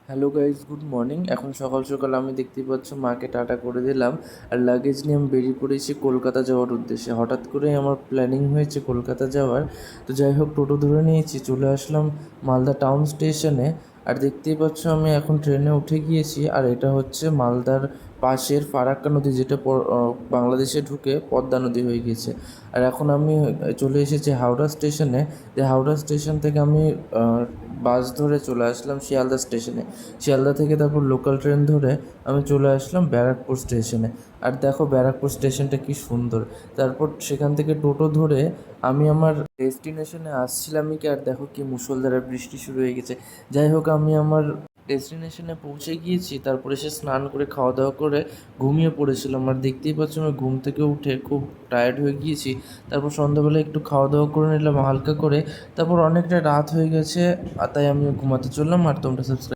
Hello guys, good morning. এখন সকাল সকাল আমি দেখতেই পাচ্ছ মাকে টাটা করে দিলাম আর লাগেজ নিয়ে আমি বেরিয়ে পড়েছি কলকাতা যাওয়ার উদ্দেশ্যে। হঠাৎ করেই আমার প্ল্যানিং হয়েছে কলকাতা যাওয়ার। তো যাই হোক, টোটো ধরে নিয়েছি, চলে আসলাম মালদা টাউন স্টেশনে। আর দেখতেই পাচ্ছ আমি এখন ট্রেনে উঠে গিয়েছি। আর এটা হচ্ছে মালদার পাশের ফারাক্কা নদী, যেটা বাংলাদেশে ঢুকে পদ্মা নদী হয়ে গেছে। আর এখন আমি চলে এসেছি হাওড়া স্টেশনে। হাওড়া স্টেশন থেকে আমি বাস ধরে চলে আসলাম শিয়ালদা স্টেশনে। শিয়ালদা থেকে তারপর লোকাল ট্রেন ধরে আমি চলে আসলাম ব্যারাকপুর স্টেশনে। আর দেখো ব্যারাকপুর স্টেশনটা কি সুন্দর। তারপর সেখান থেকে টোটো ধরে আমি আমার ডেস্টিনেশনে আসছিলামই কি, আর দেখো কি মুষলধারে বৃষ্টি শুরু হয়ে গেছে। যাই হোক, আমি আমার ডেস্টিনেশনে পৌঁছে গিয়েছি। তারপরে সে স্নান করে খাওয়া দাওয়া করে ঘুমিয়ে পড়েছিলাম। আর দেখতেই পাচ্ছ আমি ঘুম থেকে উঠে খুব টায়ার্ড হয়ে গিয়েছি। তারপর সন্ধ্যাবেলা একটু খাওয়া দাওয়া করে নিলাম হালকা করে। তারপর অনেকটা রাত হয়ে গেছে, আর তাই আমি ঘুমাতে চললাম। আর তোমরা সাবস্ক্রাইব